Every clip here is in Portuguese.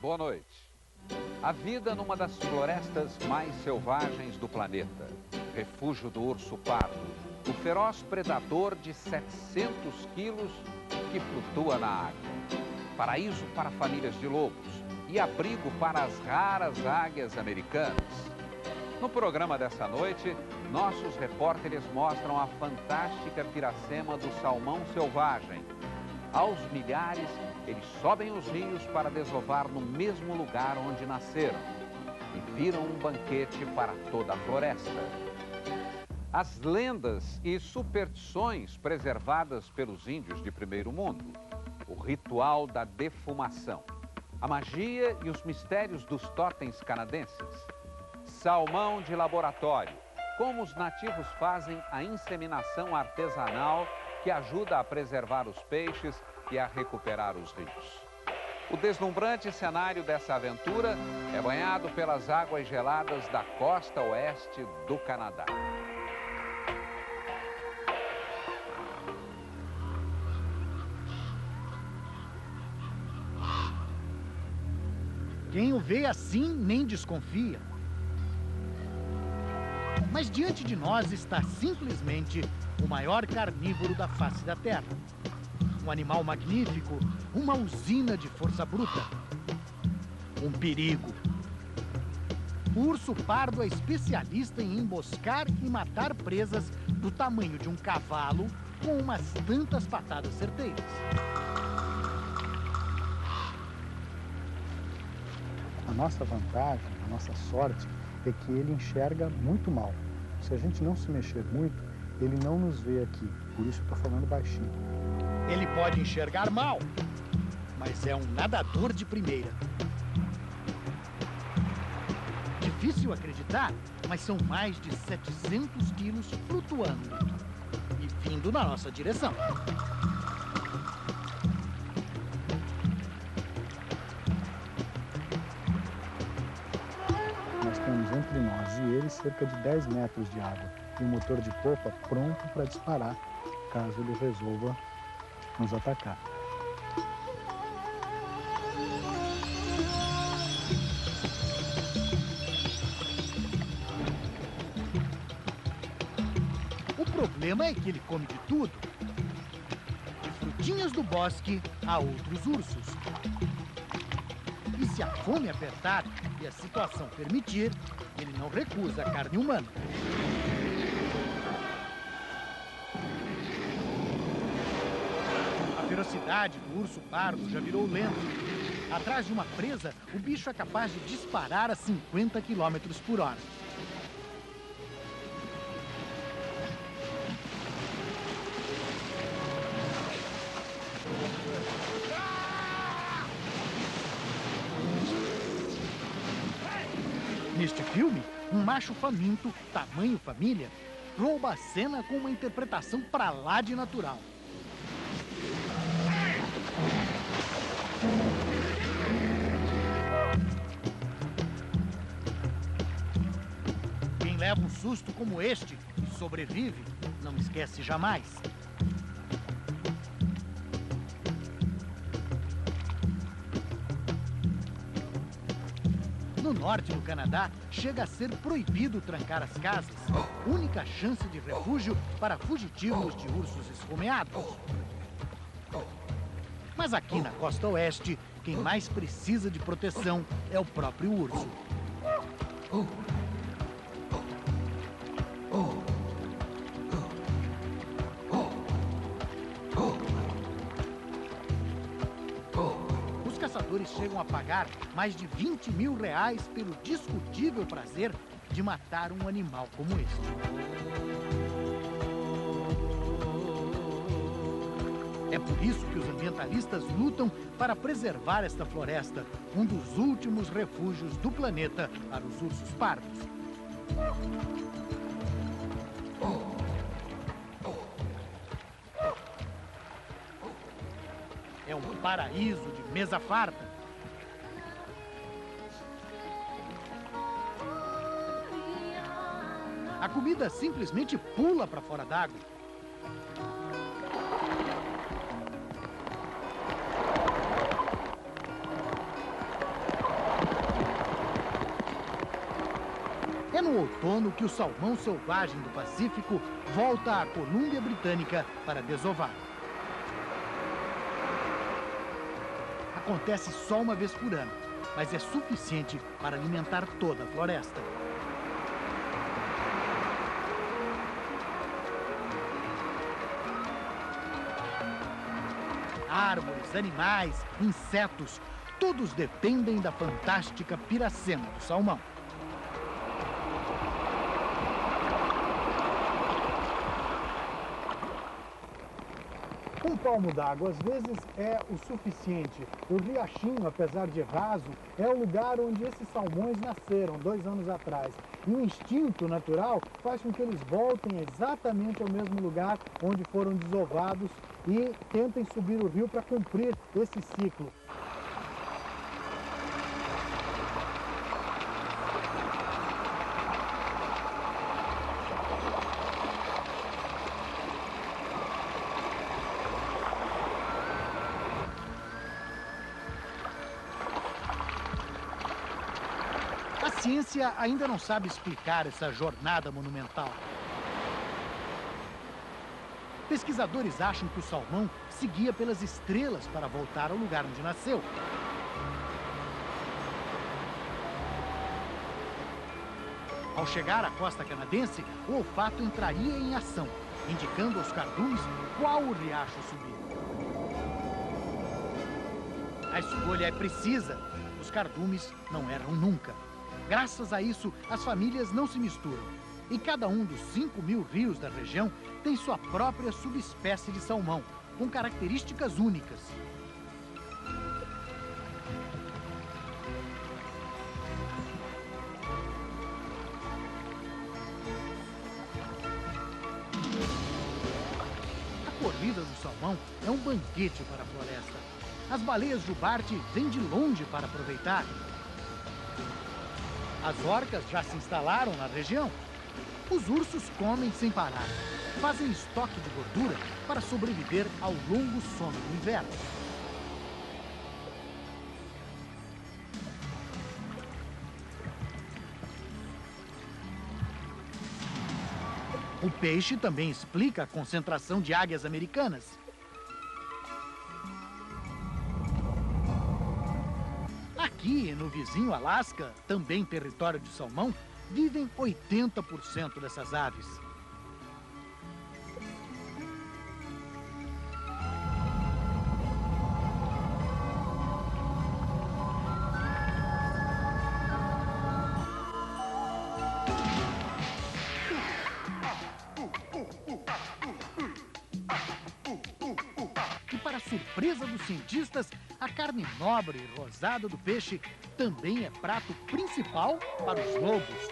Boa noite. A vida numa das florestas mais selvagens do planeta. Refúgio do urso pardo, o feroz predador de 700 quilos que flutua na água. Paraíso para famílias de lobos e abrigo para as raras águias americanas. No programa dessa noite, nossos repórteres mostram a fantástica piracema do salmão selvagem. Aos milhares, eles sobem os rios para desovar no mesmo lugar onde nasceram e viram um banquete para toda a floresta. As lendas e superstições preservadas pelos índios de primeiro mundo. O ritual da defumação. A magia e os mistérios dos totens canadenses. Salmão de laboratório. Como os nativos fazem a inseminação artesanal que ajuda a preservar os peixes e a recuperar os rios. O deslumbrante cenário dessa aventura é banhado pelas águas geladas da costa oeste do Canadá. Quem o vê assim nem desconfia. Mas diante de nós está simplesmente o maior carnívoro da face da Terra. Um animal magnífico, uma usina de força bruta. Um perigo. O urso pardo é especialista em emboscar e matar presas do tamanho de um cavalo com umas tantas patadas certeiras. A nossa vantagem, a nossa sorte, é que ele enxerga muito mal. Se a gente não se mexer muito, ele não nos vê aqui. Por isso eu estou falando baixinho. Ele pode enxergar mal, mas é um nadador de primeira. Difícil acreditar, mas são mais de 700 quilos flutuando e vindo na nossa direção. Nós temos entre nós e ele cerca de 10 metros de água e um motor de popa pronto para disparar caso ele resolva nos atacar. O problema é que ele come de tudo. De frutinhas do bosque a outros ursos. E se a fome apertar e a situação permitir, ele não recusa a carne humana. A ferocidade do urso pardo já virou lenda. Atrás de uma presa, o bicho é capaz de disparar a 50 km por hora. Neste filme, um macho faminto, tamanho família, rouba a cena com uma interpretação pra lá de natural. Quem leva um susto como este e sobrevive, não esquece jamais. No norte do Canadá, chega a ser proibido trancar as casas, única chance de refúgio para fugitivos de ursos esfomeados. Mas aqui na costa oeste, quem mais precisa de proteção é o próprio urso. Os caçadores chegam a pagar mais de R$20 mil pelo discutível prazer de matar um animal como este. É por isso que os ambientalistas lutam para preservar esta floresta, um dos últimos refúgios do planeta para os ursos pardos. É um paraíso de mesa farta. A comida simplesmente pula para fora d'água. no outono que o salmão selvagem do Pacífico volta à Colômbia Britânica para desovar. Acontece só uma vez por ano, mas é suficiente para alimentar toda a floresta. Árvores, animais, insetos, todos dependem da fantástica piracema do salmão. Um palmo d'água, às vezes, é o suficiente. O riachinho, apesar de raso, é o lugar onde esses salmões nasceram 2 anos atrás. E o instinto natural faz com que eles voltem exatamente ao mesmo lugar onde foram desovados e tentem subir o rio para cumprir esse ciclo. A ciência ainda não sabe explicar essa jornada monumental. Pesquisadores acham que o salmão seguia pelas estrelas para voltar ao lugar onde nasceu. Ao chegar à costa canadense, o olfato entraria em ação, indicando aos cardumes qual o riacho subir. A escolha é precisa. Os cardumes não erram nunca. Graças a isso, as famílias não se misturam. E cada um dos 5.000 rios da região tem sua própria subespécie de salmão, com características únicas. A corrida do salmão é um banquete para a floresta. As baleias jubarte vêm de longe para aproveitar. As orcas já se instalaram na região. Os ursos comem sem parar. Fazem estoque de gordura para sobreviver ao longo sono do inverno. O peixe também explica a concentração de águias americanas. Aqui, no vizinho Alasca, também território de salmão, vivem 80% dessas aves. E para surpresa dos cientistas, a carne nobre e rosada do peixe também é prato principal para os lobos.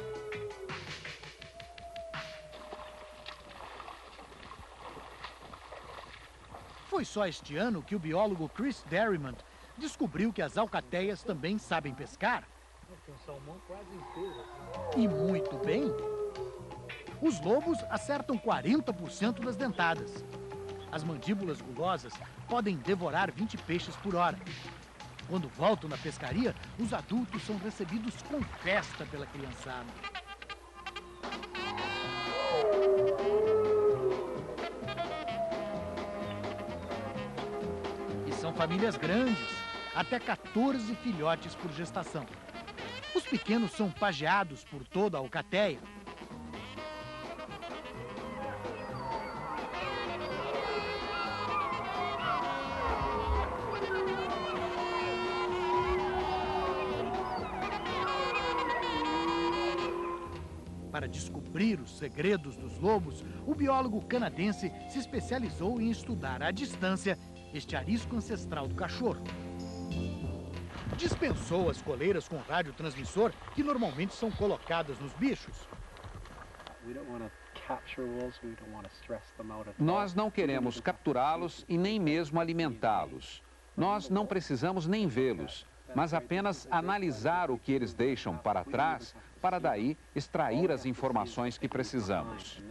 Foi só este ano que o biólogo Chris Derryman descobriu que as alcateias também sabem pescar. E muito bem. Os lobos acertam 40% das dentadas. As mandíbulas gulosas podem devorar 20 peixes por hora. Quando voltam na pescaria, os adultos são recebidos com festa pela criançada. E são famílias grandes, até 14 filhotes por gestação. Os pequenos são pajeados por toda a alcateia. Para descobrir os segredos dos lobos, o biólogo canadense se especializou em estudar à distância este arisco ancestral do cachorro. Dispensou as coleiras com radiotransmissor que normalmente são colocadas nos bichos. Nós não queremos capturá-los e nem mesmo alimentá-los. Nós não precisamos nem vê-los, mas apenas analisar o que eles deixam para trás, para daí extrair as informações que precisamos.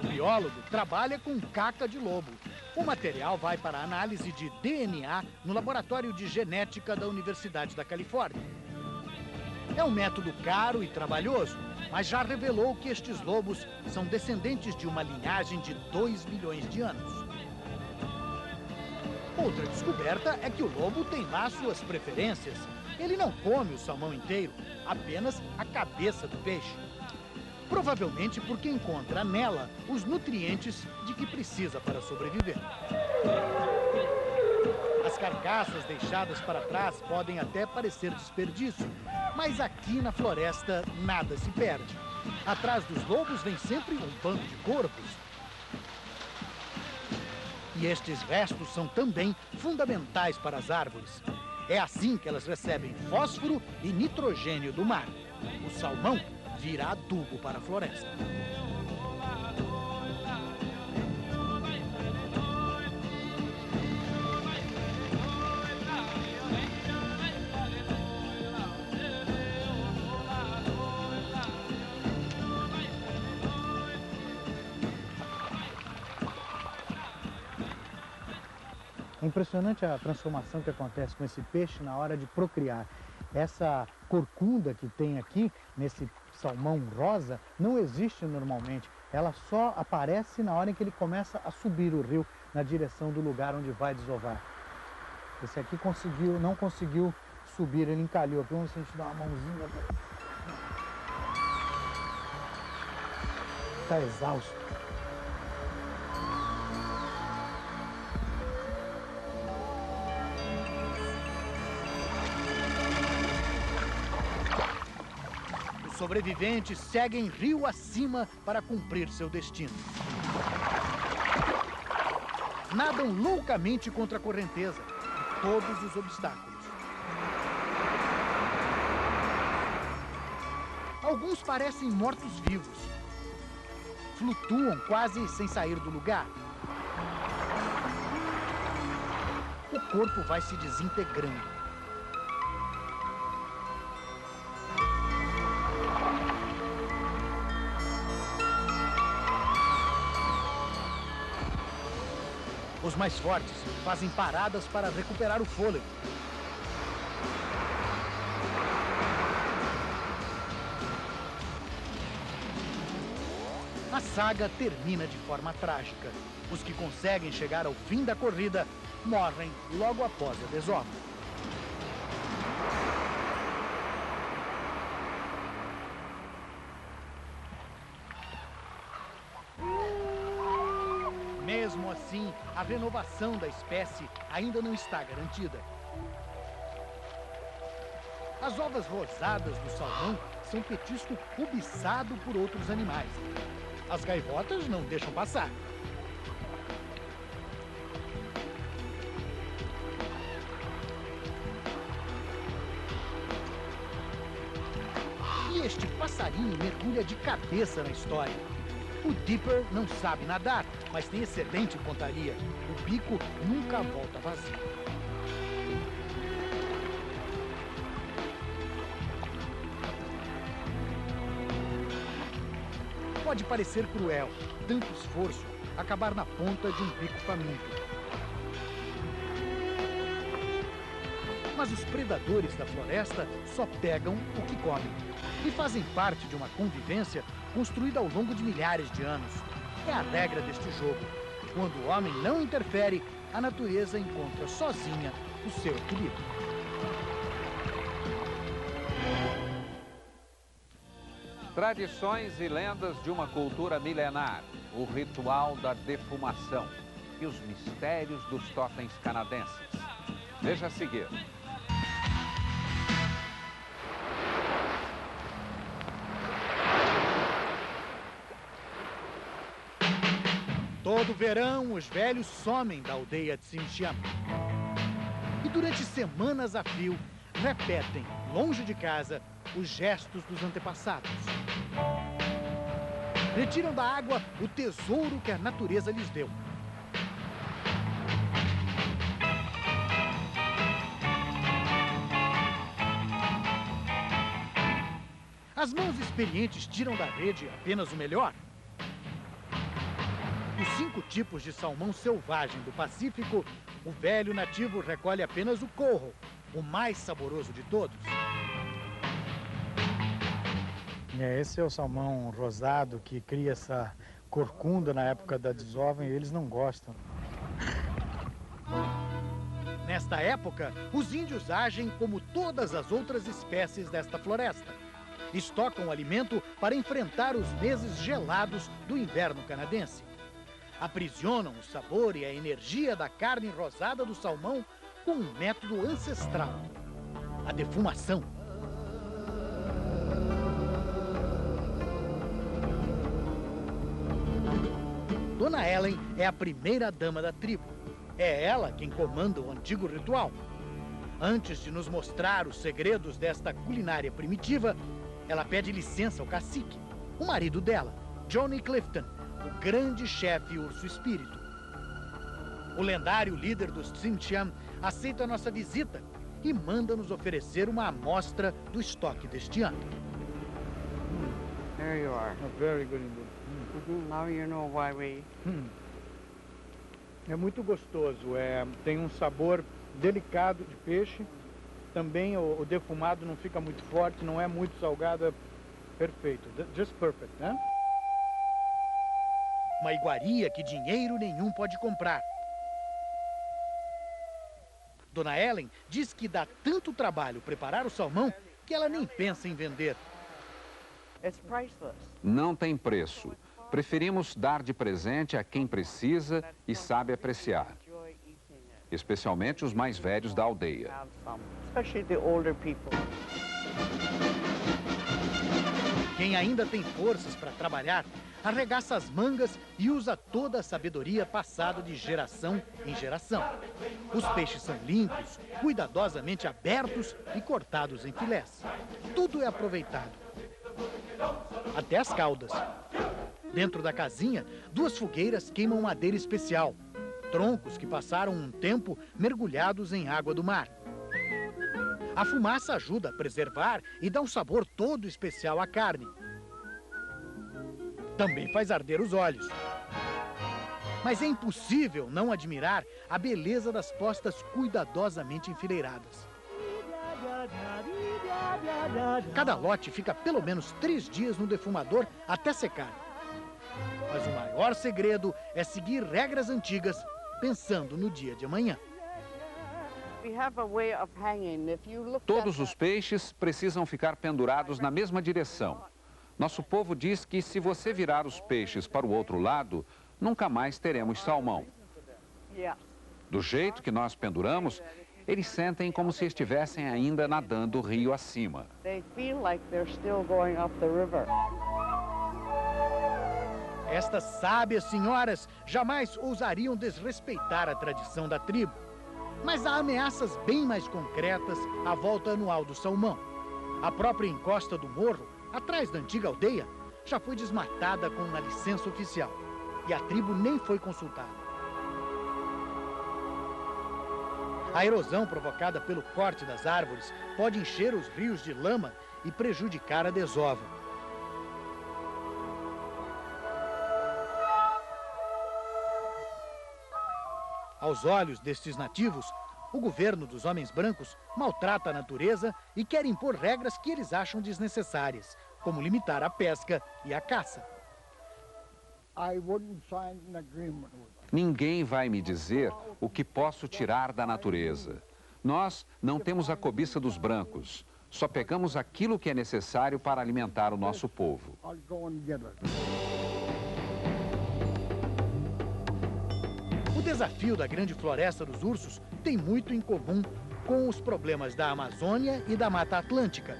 O biólogo trabalha com caca de lobo. O material vai para a análise de DNA no Laboratório de Genética da Universidade da Califórnia. É um método caro e trabalhoso, mas já revelou que estes lobos são descendentes de uma linhagem de 2 milhões de anos. Outra descoberta é que o lobo tem lá suas preferências. Ele não come o salmão inteiro, apenas a cabeça do peixe. Provavelmente porque encontra nela os nutrientes de que precisa para sobreviver. As carcaças deixadas para trás podem até parecer desperdício, mas aqui na floresta nada se perde. Atrás dos lobos vem sempre um bando de corvos. E estes restos são também fundamentais para as árvores. É assim que elas recebem fósforo e nitrogênio do mar. O salmão vira adubo para a floresta. É impressionante a transformação que acontece com esse peixe na hora de procriar. Essa corcunda que tem aqui, nesse salmão rosa, não existe normalmente. Ela só aparece na hora em que ele começa a subir o rio na direção do lugar onde vai desovar. Esse aqui não conseguiu subir, ele encalhou aqui. Vamos ver se a gente dá uma mãozinha. Está exausto. Os sobreviventes seguem rio acima para cumprir seu destino. Nadam loucamente contra a correnteza e todos os obstáculos. Alguns parecem mortos-vivos. Flutuam quase sem sair do lugar. O corpo vai se desintegrando. Os mais fortes fazem paradas para recuperar o fôlego. A saga termina de forma trágica. Os que conseguem chegar ao fim da corrida morrem logo após a desova. Mesmo assim, a renovação da espécie ainda não está garantida. As ovas rosadas do salmão são petisco cobiçado por outros animais. As gaivotas não deixam passar. E este passarinho mergulha de cabeça na história. O Dipper não sabe nadar, mas tem excelente pontaria. O bico nunca volta vazio. Pode parecer cruel, tanto esforço, acabar na ponta de um bico faminto. Mas os predadores da floresta só pegam o que comem e fazem parte de uma convivência construída ao longo de milhares de anos. É a regra deste jogo. Quando o homem não interfere, a natureza encontra sozinha o seu equilíbrio. Tradições e lendas de uma cultura milenar, o ritual da defumação e os mistérios dos totens canadenses. Veja a seguir. Todo verão, os velhos somem da aldeia de Tsimshian. E durante semanas a fio, repetem, longe de casa, os gestos dos antepassados. Retiram da água o tesouro que a natureza lhes deu. As mãos experientes tiram da rede apenas o melhor. Dos 5 tipos de salmão selvagem do Pacífico, o velho nativo recolhe apenas o coho, o mais saboroso de todos. Esse é o salmão rosado que cria essa corcunda na época da desova e eles não gostam. Nesta época, os índios agem como todas as outras espécies desta floresta. Estocam alimento para enfrentar os meses gelados do inverno canadense. Aprisionam o sabor e a energia da carne rosada do salmão com um método ancestral: a defumação. Dona Ellen é a primeira dama da tribo. É ela quem comanda o antigo ritual. Antes de nos mostrar os segredos desta culinária primitiva, ela pede licença ao cacique, o marido dela, Johnny Clifton, o grande chefe urso espírito. O lendário líder dos Tsimshian aceita a nossa visita e manda nos oferecer uma amostra do estoque deste ano. There you are. Very good indeed. Now you know why we... É muito gostoso, tem um sabor delicado de peixe. Também o defumado não fica muito forte, não é muito salgado, é perfeito. Just perfect, né? Uma iguaria que dinheiro nenhum pode comprar. Dona Ellen diz que dá tanto trabalho preparar o salmão que ela nem pensa em vender. It's priceless. Não tem preço. Preferimos dar de presente a quem precisa e sabe apreciar, Enjoy eating it. especialmente os mais velhos da aldeia. Have some, especially the older people. Quem ainda tem forças para trabalhar, arregaça as mangas e usa toda a sabedoria passada de geração em geração. Os peixes são limpos, cuidadosamente abertos e cortados em filés. Tudo é aproveitado. Até as caudas. Dentro da casinha, 2 fogueiras queimam madeira especial. Troncos que passaram um tempo mergulhados em água do mar. A fumaça ajuda a preservar e dá um sabor todo especial à carne. Também faz arder os olhos. Mas é impossível não admirar a beleza das postas cuidadosamente enfileiradas. Cada lote fica pelo menos 3 dias no defumador até secar. Mas o maior segredo é seguir regras antigas, pensando no dia de amanhã. We have a way of hanging. If you look Todos os peixes precisam ficar pendurados na mesma direção. Nosso povo diz que se você virar os peixes para o outro lado, nunca mais teremos salmão. Yes. Do jeito que nós penduramos, eles sentem como se estivessem ainda nadando rio acima. They feel like they're still going up the river. Estas sábias senhoras jamais ousariam desrespeitar a tradição da tribo. Mas há ameaças bem mais concretas à volta anual do salmão. A própria encosta do morro, atrás da antiga aldeia, já foi desmatada com uma licença oficial. E a tribo nem foi consultada. A erosão provocada pelo corte das árvores pode encher os rios de lama e prejudicar a desova. Aos olhos destes nativos, o governo dos homens brancos maltrata a natureza e quer impor regras que eles acham desnecessárias, como limitar a pesca e a caça. Ninguém vai me dizer o que posso tirar da natureza. Nós não temos a cobiça dos brancos. Só pegamos aquilo que é necessário para alimentar o nosso povo. O desafio da grande floresta dos ursos tem muito em comum com os problemas da Amazônia e da Mata Atlântica.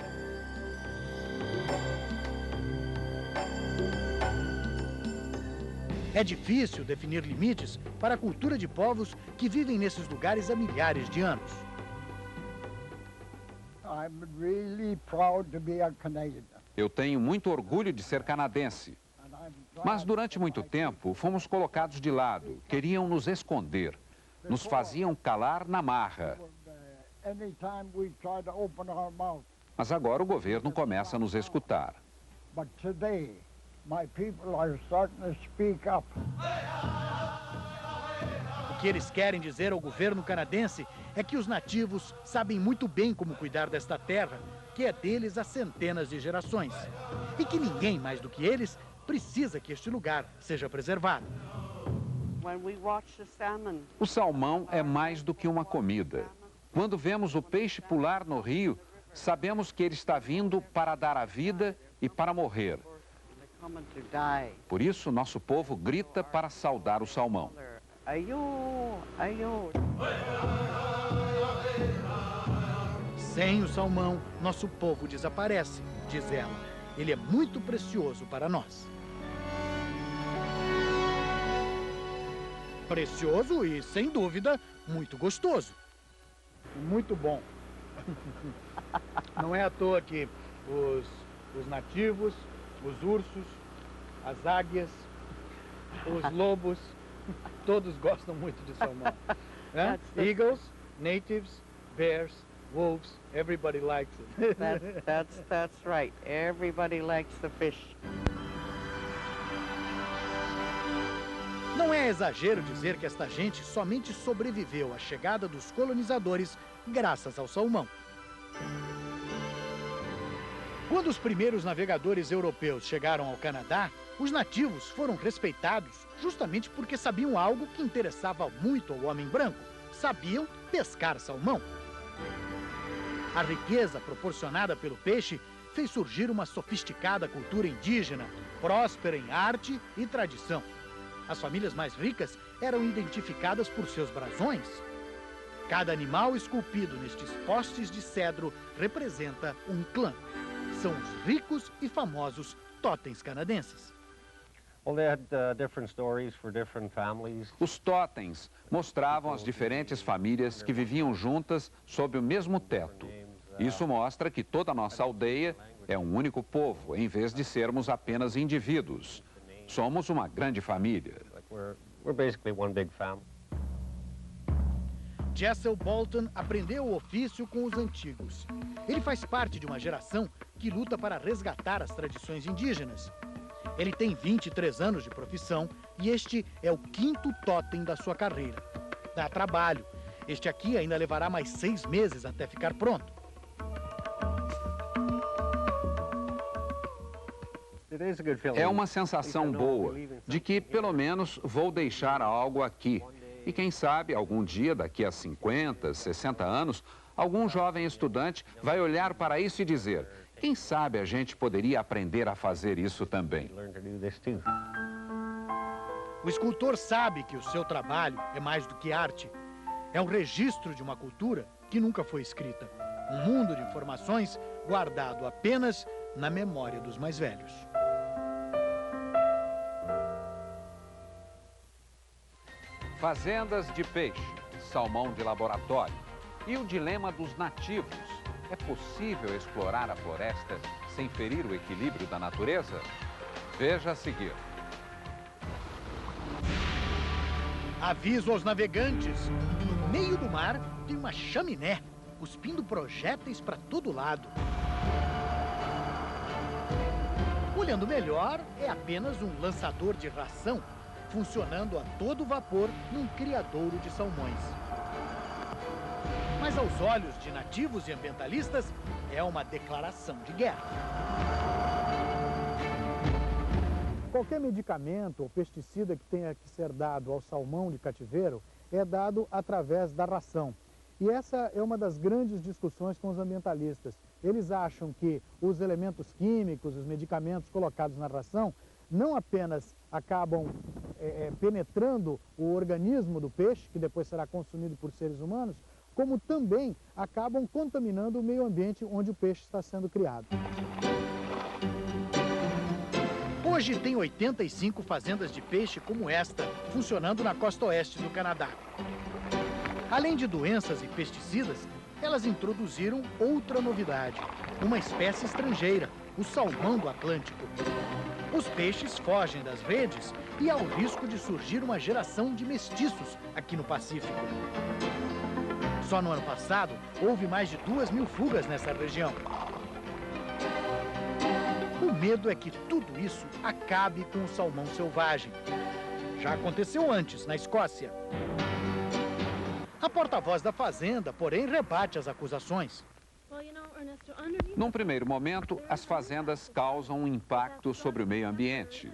É difícil definir limites para a cultura de povos que vivem nesses lugares há milhares de anos. Eu tenho muito orgulho de ser canadense. Mas durante muito tempo fomos colocados de lado, queriam nos esconder, nos faziam calar na marra. Mas agora o governo começa a nos escutar. My people are starting to speak up. O que eles querem dizer ao governo canadense é que os nativos sabem muito bem como cuidar desta terra, que é deles há centenas de gerações. E que ninguém mais do que eles precisa que este lugar seja preservado. O salmão é mais do que uma comida. Quando vemos o peixe pular no rio, sabemos que ele está vindo para dar a vida e para morrer. Por isso, nosso povo grita para saudar o salmão. Sem o salmão, nosso povo desaparece, diz ela. Ele é muito precioso para nós. Precioso e, sem dúvida, muito gostoso. Muito bom. Não é à toa que os nativos, os ursos, as águias, os lobos, todos gostam muito de salmão. Né? Eagles, natives, bears, wolves, everybody likes it. That's right. Everybody likes the fish. Não é exagero dizer que esta gente somente sobreviveu à chegada dos colonizadores graças ao salmão. Quando os primeiros navegadores europeus chegaram ao Canadá, os nativos foram respeitados justamente porque sabiam algo que interessava muito ao homem branco. Sabiam pescar salmão. A riqueza proporcionada pelo peixe fez surgir uma sofisticada cultura indígena, próspera em arte e tradição. As famílias mais ricas eram identificadas por seus brasões. Cada animal esculpido nestes postes de cedro representa um clã. São os ricos e famosos totens canadenses. Os totens mostravam as diferentes famílias que viviam juntas sob o mesmo teto. Isso mostra que toda a nossa aldeia é um único povo, em vez de sermos apenas indivíduos. Somos uma grande família. Jessel Bolton aprendeu o ofício com os antigos. Ele faz parte de uma geração que luta para resgatar as tradições indígenas. Ele tem 23 anos de profissão e este é o 5º totem da sua carreira. Dá trabalho. Este aqui ainda levará mais 6 meses até ficar pronto. É uma sensação boa de que, pelo menos, vou deixar algo aqui. E quem sabe, algum dia, daqui a 50, 60 anos, algum jovem estudante vai olhar para isso e dizer: quem sabe a gente poderia aprender a fazer isso também. O escultor sabe que o seu trabalho é mais do que arte. É um registro de uma cultura que nunca foi escrita. Um mundo de informações guardado apenas na memória dos mais velhos. Fazendas de peixe, salmão de laboratório e o dilema dos nativos. É possível explorar a floresta sem ferir o equilíbrio da natureza? Veja a seguir. Aviso aos navegantes. No meio do mar tem uma chaminé, cuspindo projéteis para todo lado. Olhando melhor, é apenas um lançador de ração, funcionando a todo vapor num criadouro de salmões. Mas aos olhos de nativos e ambientalistas, é uma declaração de guerra. Qualquer medicamento ou pesticida que tenha que ser dado ao salmão de cativeiro é dado através da ração. E essa é uma das grandes discussões com os ambientalistas. Eles acham que os elementos químicos, os medicamentos colocados na ração, não apenas acabam penetrando o organismo do peixe, que depois será consumido por seres humanos, como também acabam contaminando o meio ambiente onde o peixe está sendo criado. Hoje tem 85 fazendas de peixe como esta, funcionando na costa oeste do Canadá. Além de doenças e pesticidas, elas introduziram outra novidade, uma espécie estrangeira, o salmão do Atlântico. Os peixes fogem das redes e há o risco de surgir uma geração de mestiços aqui no Pacífico. Só no ano passado, houve mais de 2.000 fugas nessa região. O medo é que tudo isso acabe com o salmão selvagem. Já aconteceu antes, na Escócia. A porta-voz da fazenda, porém, rebate as acusações. Num primeiro momento, as fazendas causam um impacto sobre o meio ambiente,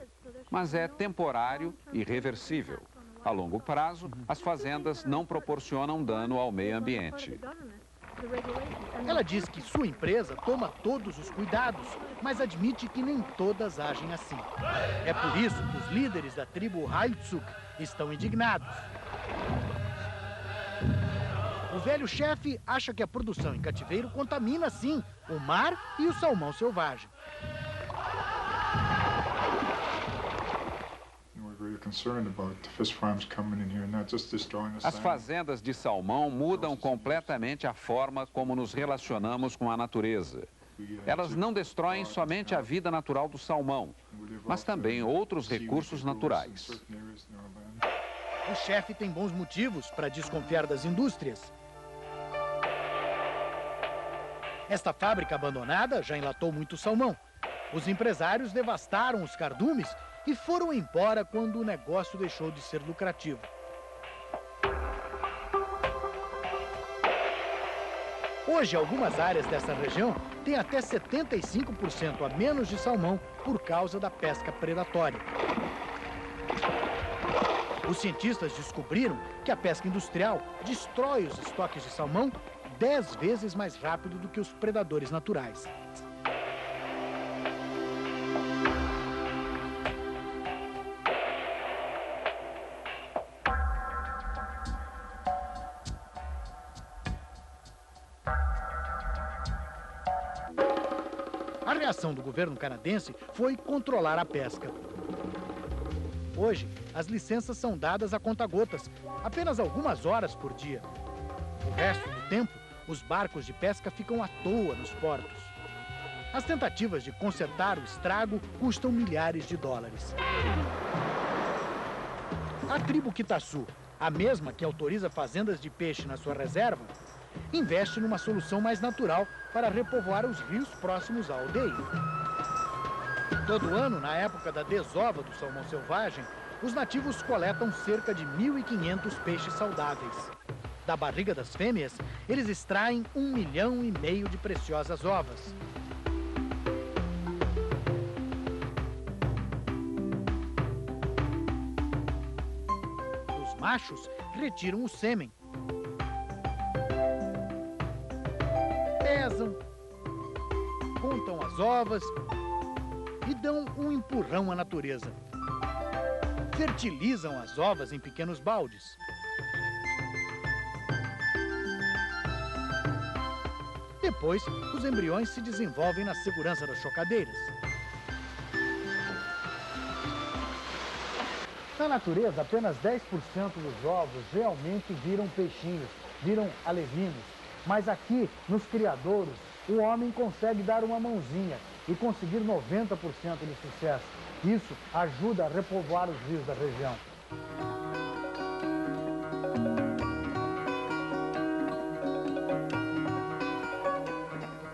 mas é temporário e reversível. A longo prazo, as fazendas não proporcionam dano ao meio ambiente. Ela diz que sua empresa toma todos os cuidados, mas admite que nem todas agem assim. É por isso que os líderes da tribo Heiltsuk estão indignados. O velho chefe acha que a produção em cativeiro contamina, sim, o mar e o salmão selvagem. As fazendas de salmão mudam completamente a forma como nos relacionamos com a natureza. Elas não destroem somente a vida natural do salmão, mas também outros recursos naturais. O chefe tem bons motivos para desconfiar das indústrias. Esta fábrica abandonada já enlatou muito salmão. Os empresários devastaram os cardumes e foram embora quando o negócio deixou de ser lucrativo. Hoje, algumas áreas dessa região têm até 75% a menos de salmão por causa da pesca predatória. Os cientistas descobriram que a pesca industrial destrói os estoques de salmão 10 vezes mais rápido do que os predadores naturais. A reação do governo canadense foi controlar a pesca. Hoje, as licenças são dadas a conta-gotas, apenas algumas horas por dia. O resto do tempo, os barcos de pesca ficam à toa nos portos. As tentativas de consertar o estrago custam milhares de dólares. A tribo Kitassu, a mesma que autoriza fazendas de peixe na sua reserva, investe numa solução mais natural para repovoar os rios próximos à aldeia. Todo ano, na época da desova do salmão selvagem, os nativos coletam cerca de 1.500 peixes saudáveis. Da barriga das fêmeas, eles extraem 1,5 milhão de preciosas ovas. Os machos retiram o sêmen. Pesam, contam as ovas e dão um empurrão à natureza. Fertilizam as ovas em pequenos baldes. Depois, os embriões se desenvolvem na segurança das chocadeiras. Na natureza, apenas 10% dos ovos realmente viram peixinhos, viram alevinos. Mas aqui, nos criadouros, o homem consegue dar uma mãozinha e conseguir 90% de sucesso. Isso ajuda a repovoar os rios da região.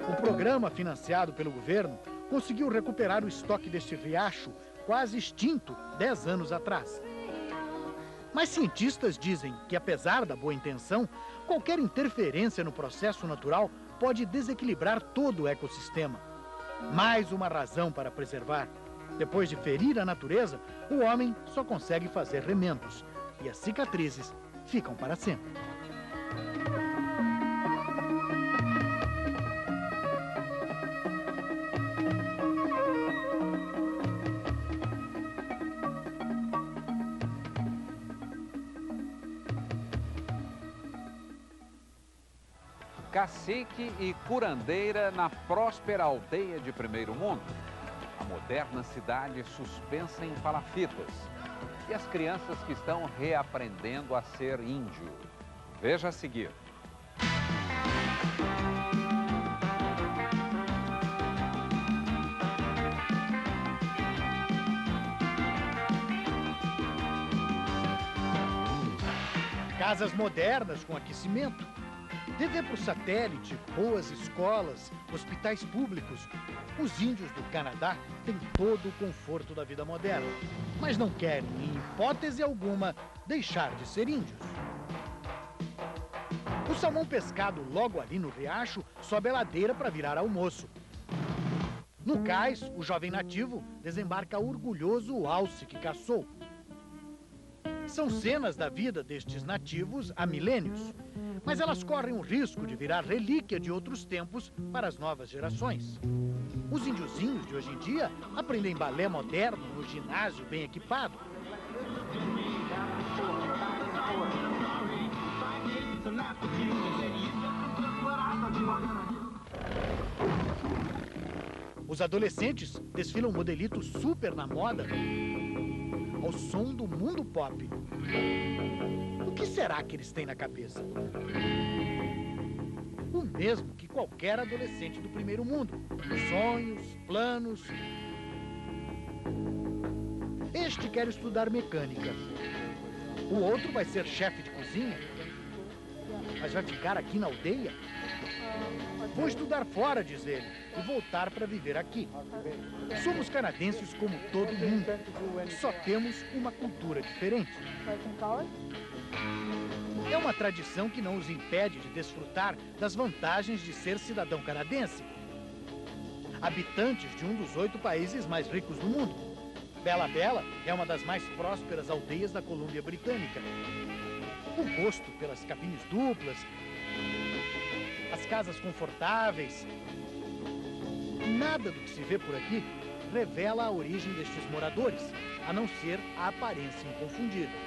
O programa financiado pelo governo conseguiu recuperar o estoque deste riacho, quase extinto 10 anos atrás. Mas cientistas dizem que, apesar da boa intenção, qualquer interferência no processo natural pode desequilibrar todo o ecossistema. Mais uma razão para preservar. Depois de ferir a natureza, o homem só consegue fazer remendos. E as cicatrizes ficam para sempre. Cacique e curandeira na próspera aldeia de primeiro mundo. A moderna cidade suspensa em palafitas. E as crianças que estão reaprendendo a ser índio. Veja a seguir. Casas modernas com aquecimento. De ver por satélite, boas escolas, hospitais públicos, os índios do Canadá têm todo o conforto da vida moderna, mas não querem, em hipótese alguma, deixar de ser índios. O salmão pescado logo ali no riacho sobe a ladeira para virar almoço. No cais, o jovem nativo desembarca orgulhoso o alce que caçou. São cenas da vida destes nativos há milênios, mas elas correm o risco de virar relíquia de outros tempos para as novas gerações. Os índiozinhos de hoje em dia aprendem balé moderno no ginásio bem equipado. Os adolescentes desfilam modelitos super na moda ao som do mundo pop. O que será que eles têm na cabeça? O mesmo que qualquer adolescente do primeiro mundo. Sonhos, planos. Este quer estudar mecânica. O outro vai ser chefe de cozinha. Mas vai ficar aqui na aldeia? Vou estudar fora, diz ele, e voltar para viver aqui. Somos canadenses como todo mundo. Só temos uma cultura diferente. É uma tradição que não os impede de desfrutar das vantagens de ser cidadão canadense. Habitantes de um dos 8 países mais ricos do mundo. Bella Bella é uma das mais prósperas aldeias da Colômbia Britânica. O gosto pelas cabines duplas, as casas confortáveis, nada do que se vê por aqui revela a origem destes moradores, a não ser a aparência inconfundível.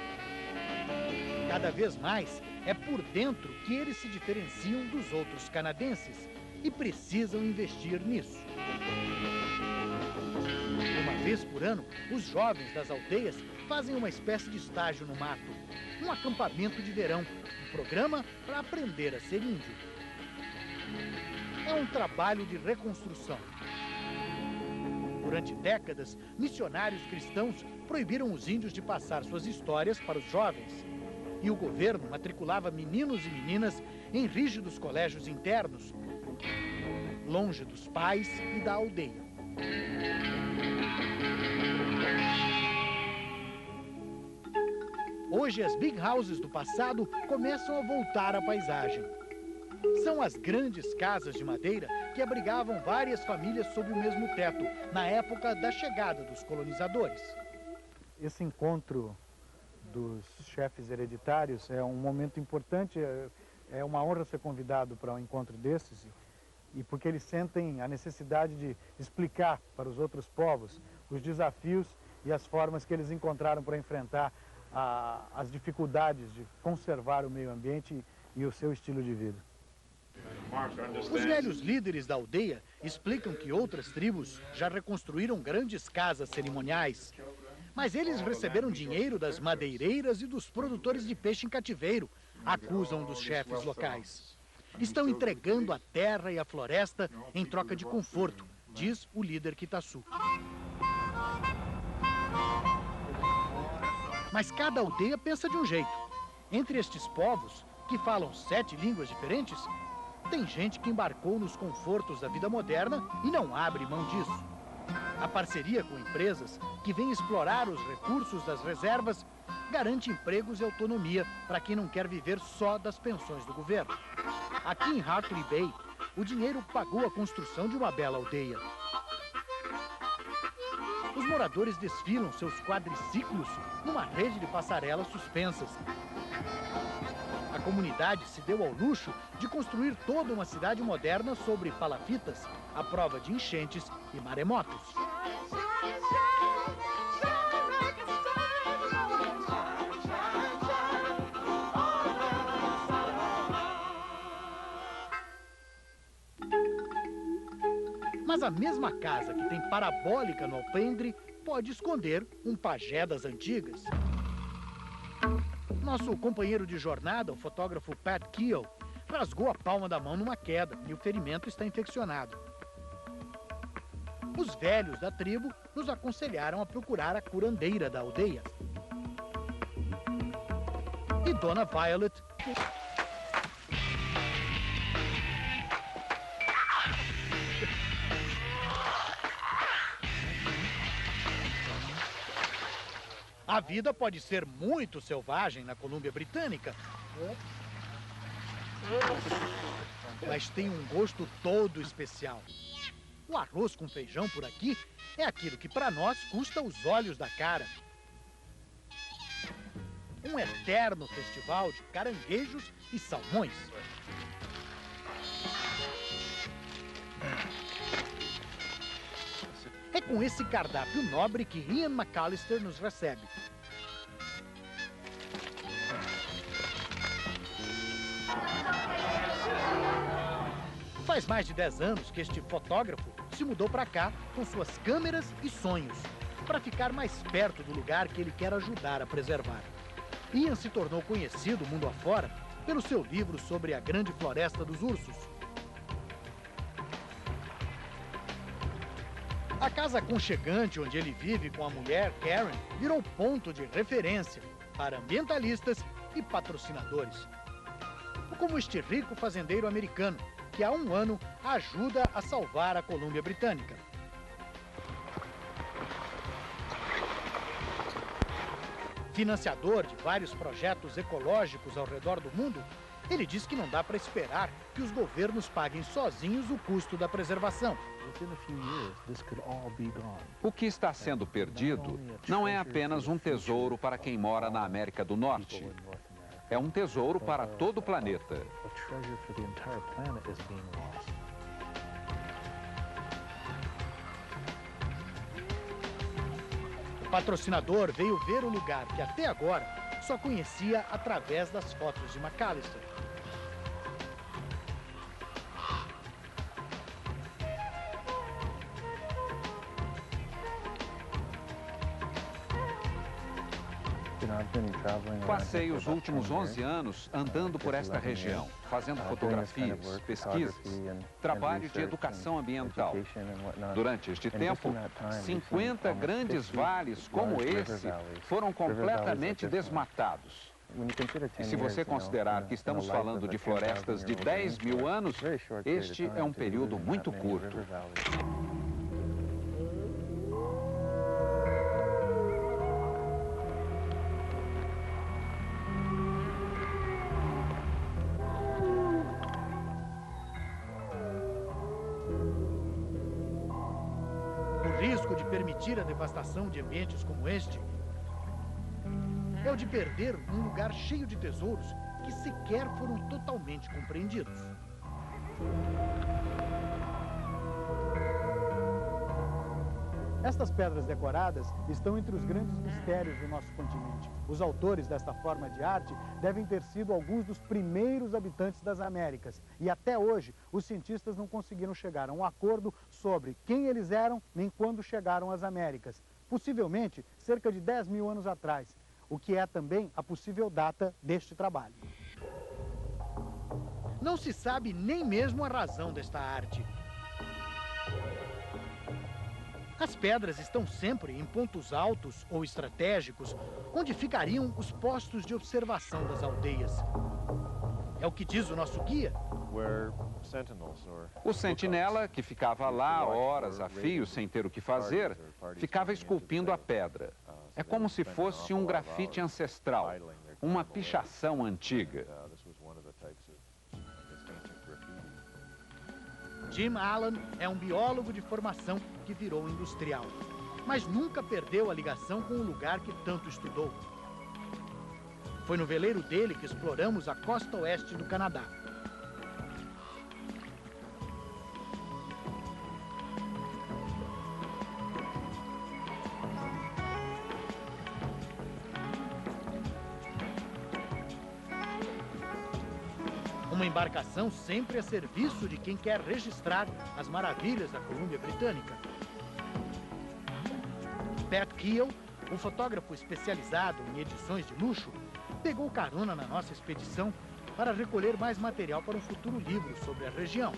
Cada vez mais é por dentro que eles se diferenciam dos outros canadenses e precisam investir nisso. Uma vez por ano, os jovens das aldeias fazem uma espécie de estágio no mato, um acampamento de verão, um programa para aprender a ser índio. É um trabalho de reconstrução. Durante décadas, missionários cristãos proibiram os índios de passar suas histórias para os jovens. E o governo matriculava meninos e meninas em rígidos colégios internos, longe dos pais e da aldeia. Hoje, as big houses do passado começam a voltar à paisagem. São as grandes casas de madeira que abrigavam várias famílias sob o mesmo teto, na época da chegada dos colonizadores. Esse encontro dos chefes hereditários é um momento importante, é uma honra ser convidado para um encontro desses, e porque eles sentem a necessidade de explicar para os outros povos os desafios e as formas que eles encontraram para enfrentar as dificuldades de conservar o meio ambiente e o seu estilo de vida. Os velhos líderes da aldeia explicam que outras tribos já reconstruíram grandes casas cerimoniais, mas eles receberam dinheiro das madeireiras e dos produtores de peixe em cativeiro, acusam dos chefes locais. Estão entregando a terra e a floresta em troca de conforto, diz o líder Kitasu. Mas cada aldeia pensa de um jeito. Entre estes povos, que falam 7 línguas diferentes, tem gente que embarcou nos confortos da vida moderna e não abre mão disso. A parceria com empresas que vêm explorar os recursos das reservas garante empregos e autonomia para quem não quer viver só das pensões do governo. Aqui em Hartley Bay, o dinheiro pagou a construção de uma bela aldeia. Os moradores desfilam seus quadriciclos numa rede de passarelas suspensas. A comunidade se deu ao luxo de construir toda uma cidade moderna sobre palafitas, à prova de enchentes e maremotos. Mas a mesma casa que tem parabólica no alpendre pode esconder um pajé das antigas. Nosso companheiro de jornada, o fotógrafo Pat Keel, rasgou a palma da mão numa queda e o ferimento está infeccionado. Os velhos da tribo nos aconselharam a procurar a curandeira da aldeia. E Dona Violet A vida pode ser muito selvagem na Colômbia Britânica, mas tem um gosto todo especial. O arroz com feijão por aqui é aquilo que para nós custa os olhos da cara. Um eterno festival de caranguejos e salmões. É com esse cardápio nobre que Ian McAllister nos recebe. Faz mais de 10 anos que este fotógrafo se mudou para cá com suas câmeras e sonhos, para ficar mais perto do lugar que ele quer ajudar a preservar. Ian se tornou conhecido mundo afora pelo seu livro sobre a grande floresta dos ursos. A casa aconchegante onde ele vive com a mulher, Karen, virou ponto de referência para ambientalistas e patrocinadores. Como este rico fazendeiro americano, que há um ano ajuda a salvar a Colômbia Britânica. Financiador de vários projetos ecológicos ao redor do mundo, ele diz que não dá para esperar que os governos paguem sozinhos o custo da preservação. O que está sendo perdido não é apenas um tesouro para quem mora na América do Norte. É um tesouro para todo o planeta. O patrocinador veio ver o lugar que até agora só conhecia através das fotos de McAllister. Passei os últimos 11 anos andando por esta região, fazendo fotografias, pesquisas, trabalho de educação ambiental. Durante este tempo, 50 grandes vales como esse foram completamente desmatados. E se você considerar que estamos falando de florestas de 10 mil anos, este é um período muito curto. O risco de permitir a devastação de ambientes como este é o de perder um lugar cheio de tesouros que sequer foram totalmente compreendidos. Estas pedras decoradas estão entre os grandes mistérios do nosso continente. Os autores desta forma de arte devem ter sido alguns dos primeiros habitantes das Américas. E até hoje, os cientistas não conseguiram chegar a um acordo sobre quem eles eram nem quando chegaram às Américas. Possivelmente, cerca de 10 mil anos atrás, o que é também a possível data deste trabalho. Não se sabe nem mesmo a razão desta arte. As pedras estão sempre em pontos altos ou estratégicos, onde ficariam os postos de observação das aldeias. É o que diz o nosso guia. O sentinela, que ficava lá horas a fio sem ter o que fazer, ficava esculpindo a pedra. É como se fosse um grafite ancestral, uma pichação antiga. Jim Allen é um biólogo de formação que virou industrial, mas nunca perdeu a ligação com o lugar que tanto estudou. Foi no veleiro dele que exploramos a costa oeste do Canadá. Uma embarcação sempre a serviço de quem quer registrar as maravilhas da Colômbia Britânica. Pat Keel, um fotógrafo especializado em edições de luxo, pegou carona na nossa expedição para recolher mais material para um futuro livro sobre a região.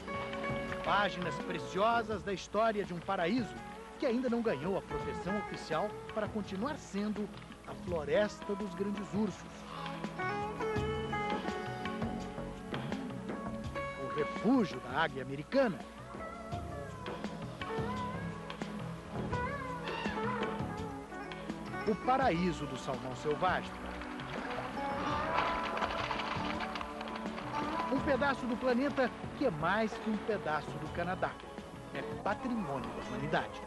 Páginas preciosas da história de um paraíso que ainda não ganhou a proteção oficial para continuar sendo a floresta dos grandes ursos. Refúgio da águia americana. o paraíso do salmão selvagem. Um pedaço do planeta que é mais que um pedaço do Canadá. É patrimônio da humanidade.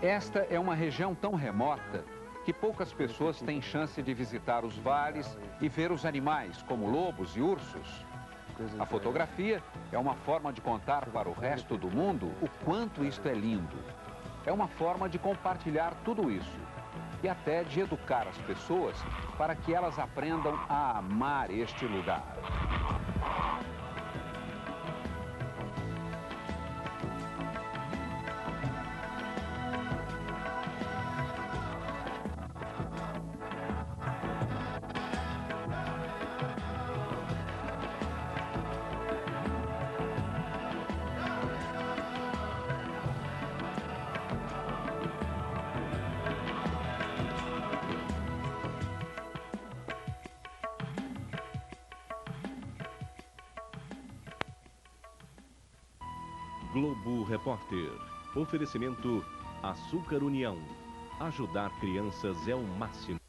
Esta é uma região tão remota que poucas pessoas têm chance de visitar os vales e ver os animais, como lobos e ursos. A fotografia é uma forma de contar para o resto do mundo o quanto isto é lindo. É uma forma de compartilhar tudo isso e até de educar as pessoas para que elas aprendam a amar este lugar. Globo Repórter. Oferecimento Açúcar União. Ajudar crianças é o máximo.